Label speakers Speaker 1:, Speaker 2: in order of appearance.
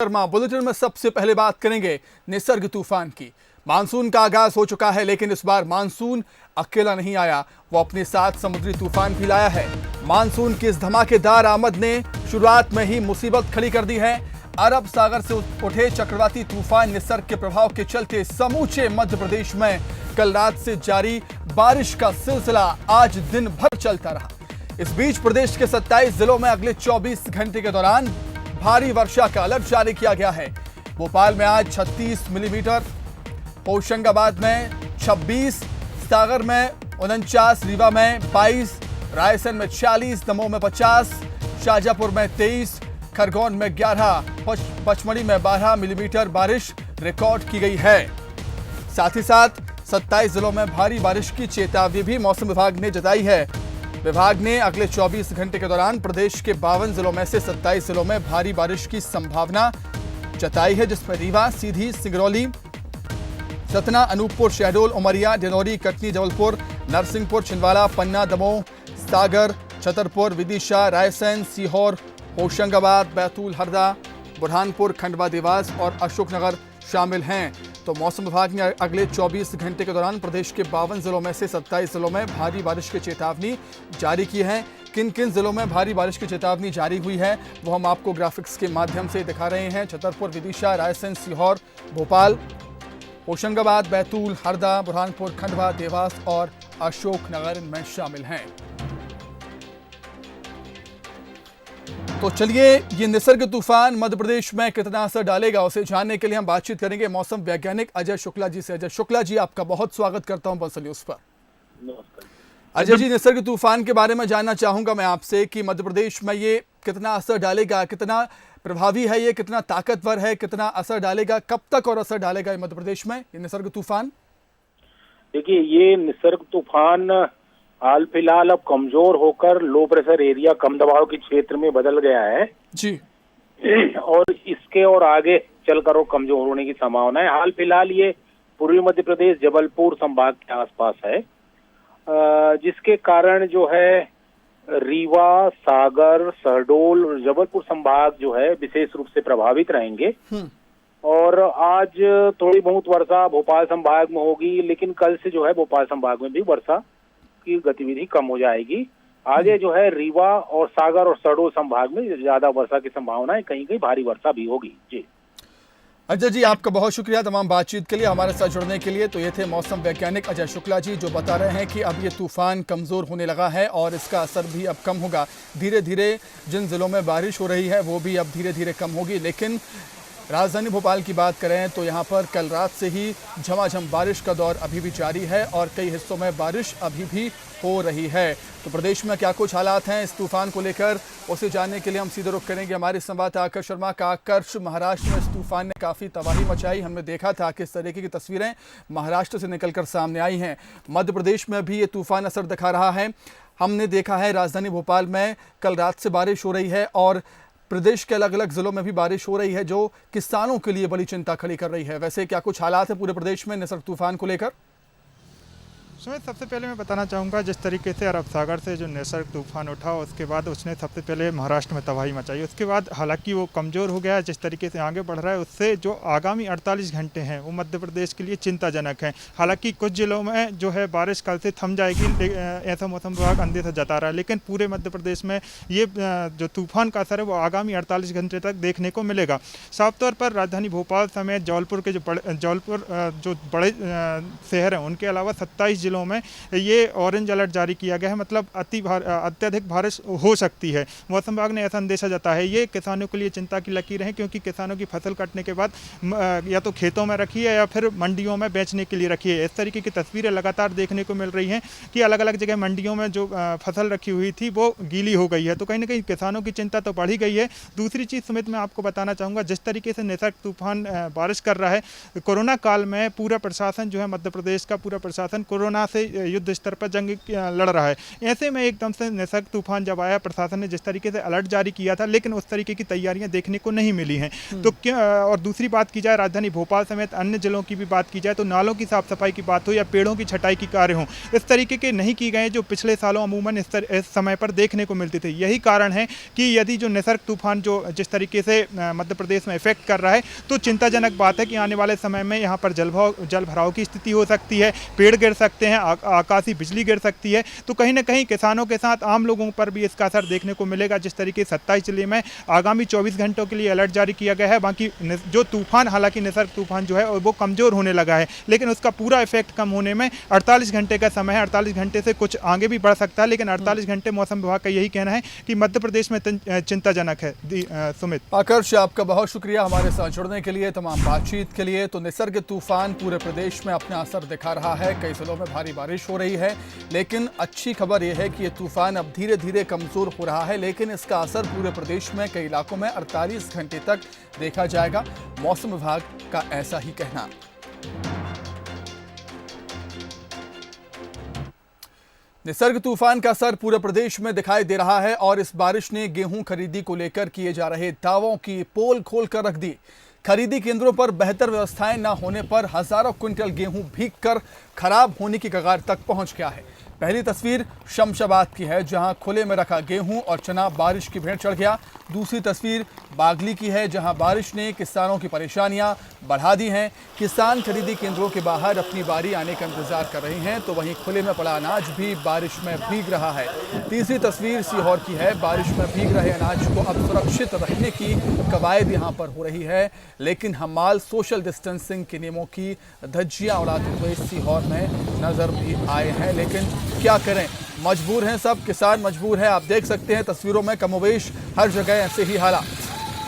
Speaker 1: Sharma bulletin में सबसे पहले बात करेंगे निसर्ग तूफान की। मानसून का आगाज हो चुका है, लेकिन इस बार मानसून अकेला नहीं आया, वो अपने साथ समुद्री तूफान भी लाया है। मानसून की इस धमाकेदार आमद ने शुरुआत में ही मुसीबत खड़ी कर दी है। अरब सागर से उठे चक्रवाती तूफान निसर्ग के प्रभाव के चलते समूचे मध्य प्रदेश में कल रात से जारी बारिश का सिलसिला आज दिन भर चलता रहा। इस बीच प्रदेश के 27 जिलों में अगले 24 घंटे के दौरान भारी वर्षा का अलर्ट जारी किया गया है। भोपाल में आज 36 मिलीमीटर, होशंगाबाद में 26, सागर में 49, रीवा में 22, रायसेन में 40, दमोह में 50, शाजापुर में 23, खरगोन में 11, पचमढ़ी में 12 मिलीमीटर बारिश रिकॉर्ड की गई है। साथ ही साथ 27 जिलों में भारी बारिश की चेतावनी भी मौसम विभाग ने जताई है। विभाग ने अगले 24 घंटे के दौरान प्रदेश के 52 जिलों में से 27 जिलों में भारी बारिश की संभावना जताई है, जिसमें रीवा, सीधी, सिंगरौली, सतना, अनूपपुर, शहडोल, उमरिया, डिंडौरी, कटनी, जबलपुर, नरसिंहपुर, छिंदवाड़ा, पन्ना, दमोह, सागर, छतरपुर, विदिशा, रायसेन, सीहोर, होशंगाबाद, बैतूल, हरदा, बुरहानपुर, खंडवा, देवास और अशोकनगर शामिल हैं। तो मौसम विभाग ने अगले 24 घंटे के दौरान प्रदेश के 52 जिलों में से 27 जिलों में भारी बारिश की चेतावनी जारी की है। किन किन जिलों में भारी बारिश की चेतावनी जारी हुई है वो हम आपको ग्राफिक्स के माध्यम से दिखा रहे हैं। छतरपुर, विदिशा, रायसेन, सीहोर, भोपाल, होशंगाबाद, बैतूल, हरदा, बुरहानपुर, खंडवा, देवास और अशोकनगर इनमें शामिल हैं। तो चलिए, ये निसर्ग तूफान मध्य प्रदेश में कितना असर डालेगा उसे जानने के लिए हम बातचीत करेंगे मौसम वैज्ञानिक अजय शुक्ला जी से। अजय शुक्ला जी, आपका बहुत स्वागत करता हूं बंसल न्यूज पर। अजय जी, निसर्ग तूफान के बारे में जानना चाहूंगा मैं आपसे कि मध्य प्रदेश में ये कितना असर डालेगा, कितना प्रभावी है, ये कितना ताकतवर है, कितना असर डालेगा, कब तक और असर डालेगा मध्य प्रदेश में ये निसर्ग तूफान?
Speaker 2: देखिए, ये निसर्ग तूफान हाल फिलहाल अब कमजोर होकर लो प्रेशर एरिया, कम दबाव के क्षेत्र में बदल गया है
Speaker 1: जी,
Speaker 2: और इसके और आगे चलकर वो कमजोर होने की संभावना है। हाल फिलहाल ये पूर्वी मध्य प्रदेश, जबलपुर संभाग के आसपास है, जिसके कारण जो है रीवा, सागर, शहडोल और जबलपुर संभाग जो है विशेष रूप से प्रभावित रहेंगे। और आज थोड़ी बहुत वर्षा भोपाल संभाग में होगी, लेकिन कल से जो है भोपाल संभाग में भी वर्षा की गतिविधि कम हो जाएगी। आगे जो है रीवा और सागर और शहडोल संभाग में ज्यादा वर्षा की संभावना है, कहीं कहीं भारी वर्षा भी होगी। जी
Speaker 1: अजय जी, आपका बहुत शुक्रिया तमाम बातचीत के लिए, हमारे साथ जुड़ने के लिए। तो ये थे मौसम वैज्ञानिक अजय शुक्ला जी, जो बता रहे हैं कि अब ये तूफान कमजोर होने लगा है और इसका असर भी अब कम होगा। धीरे धीरे जिन जिलों में बारिश हो रही है वो भी अब धीरे धीरे कम होगी। लेकिन राजधानी भोपाल की बात करें तो यहाँ पर कल रात से ही झमाझम बारिश का दौर अभी भी जारी है और कई हिस्सों में बारिश अभी भी हो रही है। तो प्रदेश में क्या कुछ हालात हैं इस तूफान को लेकर, उसे जानने के लिए हम सीधे रुख करेंगे हमारे संवाददाता आकर्ष शर्मा का। आकर्ष, महाराष्ट्र में इस तूफान ने काफ़ी तबाही मचाई, हमने देखा था किस तरीके की तस्वीरें महाराष्ट्र से निकलकर सामने आई हैं। मध्य प्रदेश में भी ये तूफान असर दिखा रहा है। हमने देखा है राजधानी भोपाल में कल रात से बारिश हो रही है और प्रदेश के अलग अलग जिलों में भी बारिश हो रही है, जो किसानों के लिए बड़ी चिंता खड़ी कर रही है। वैसे क्या कुछ हालात है पूरे प्रदेश में निसर्ग तूफान को लेकर?
Speaker 3: सुमित, सबसे पहले मैं बताना चाहूँगा जिस तरीके से अरब सागर से जो निसर्ग तूफान उठा उसके बाद उसने सबसे पहले महाराष्ट्र में तबाही मचाई। उसके बाद हालांकि वो कमज़ोर हो गया, जिस तरीके से आगे बढ़ रहा है उससे जो आगामी 48 घंटे हैं वो मध्य प्रदेश के लिए चिंताजनक हैं। हालांकि कुछ जिलों में जो है बारिश कल से थम जाएगी, ऐसा मौसम विभाग अंदेशा जता रहा है, लेकिन पूरे मध्य प्रदेश में ये जो तूफान का असर है वो आगामी 48 घंटे तक देखने को मिलेगा। साफ तौर पर राजधानी भोपाल समेत जबलपुर के जो बड़े शहर हैं उनके अलावा 27 जिलों में ये ऑरेंज अलर्ट जारी किया गया है, मतलब अत्यधिक बारिश हो सकती है। मौसम विभाग ने ऐसा अंदेशा जताया है। ये किसानों के लिए चिंता की लकीर है, क्योंकि किसानों की फसल कटने के बाद या तो खेतों में रखी है या फिर मंडियों में बेचने के लिए रखी है। इस तरीके की तस्वीरें लगातार देखने को मिल रही हैं कि अलग अलग जगह मंडियों में जो फसल रखी हुई थी वो गीली हो गई है। तो कहीं ना कहीं किसानों की चिंता तो बढ़ी गई है। दूसरी चीज़ सुमित मैं आपको बताना चाहूँगा, जिस तरीके से निसर्ग तूफान बारिश कर रहा है, कोरोना काल में पूरा प्रशासन जो है मध्य प्रदेश का पूरा प्रशासन कोरोना सेना से युद्ध स्तर पर जंग लड़ रहा है। ऐसे में एकदम से निसर्ग तूफान जब आया, प्रशासन ने जिस तरीके से अलर्ट जारी किया था, लेकिन उस तरीके की तैयारियां देखने को नहीं मिली हैं। तो क्या, और दूसरी बात की जाए राजधानी भोपाल समेत अन्य जिलों की भी बात की जाए तो नालों की साफ सफाई की बात हो या पेड़ों की छटाई की कार्य हो, इस तरीके के नहीं की गए जो पिछले सालों अमूमन इस समय पर देखने को मिलते थे। यही कारण है कि यदि जो निसर्ग तूफान जो जिस तरीके से मध्य प्रदेश में इफेक्ट कर रहा है, तो चिंताजनक बात है कि आने वाले समय में यहाँ पर जल भराव की स्थिति हो सकती है, पेड़ गिर सकते हैं, आकाशीय बिजली गिर सकती है। तो कहीं ना कहीं किसानों के साथ आम लोगों पर भी इसका असर देखने को मिलेगा। जिस तरीके 27 जिले में आगामी 24 घंटों के लिए अलर्ट जारी किया गया है। बाकी जो तूफान, हालांकि निसर्ग तूफान जो है वो कमजोर होने लगा है, लेकिन उसका पूरा इफेक्ट कम होने में 48 घंटे का समय है। 48 घंटे से कुछ आगे भी बढ़ सकता है, लेकिन 48 घंटे मौसम विभाग का यही कहना है कि मध्य प्रदेश में चिंताजनक है। सुमित,
Speaker 1: आकर्ष, आपका बहुत शुक्रिया हमारे साथ जुड़ने के लिए, तमाम बातचीत के लिए। तो निसर्ग तूफान पूरे प्रदेश में अपना असर दिखा रहा है, कई जिलों में भारी बारिश हो रही है, लेकिन अच्छी खबर यह है कि ये तूफान अब धीरे धीरे कमजोर हो रहा है, लेकिन इसका असर पूरे प्रदेश में कई इलाकों में 48 घंटे तक देखा जाएगा, मौसम विभाग का ऐसा ही कहना। निसर्ग तूफान का असर पूरे प्रदेश में दिखाई दे रहा है और इस बारिश ने गेहूं खरीदी को लेकर किए जा रहे दावों की पोल खोल कर रख दी। खरीदी केंद्रों पर बेहतर व्यवस्थाएं न होने पर हजारों क्विंटल गेहूं भीगकर खराब होने की कगार तक पहुंच गया है। पहली तस्वीर शमशाबाद की है, जहां खुले में रखा गेहूं और चना बारिश की भेंट चढ़ गया। दूसरी तस्वीर बागली की है, जहां बारिश ने किसानों की परेशानियां बढ़ा दी हैं। किसान खरीदी केंद्रों के बाहर अपनी बारी आने का इंतजार कर रहे हैं, तो वहीं खुले में पड़ा अनाज भी बारिश में भीग रहा है। तीसरी तस्वीर सीहोर की है, बारिश में भीग रहे अनाज को अब सुरक्षित रखने की कवायद यहां पर हो रही है, लेकिन हमाल सोशल डिस्टेंसिंग के नियमों की धज्जियां उड़ाते हुए सीहोर में नजर भी आए हैं। लेकिन क्या करें, मजबूर हैं सब, किसान मजबूर है। आप देख सकते हैं तस्वीरों में कमोवेश हर जगह ऐसे ही हालात।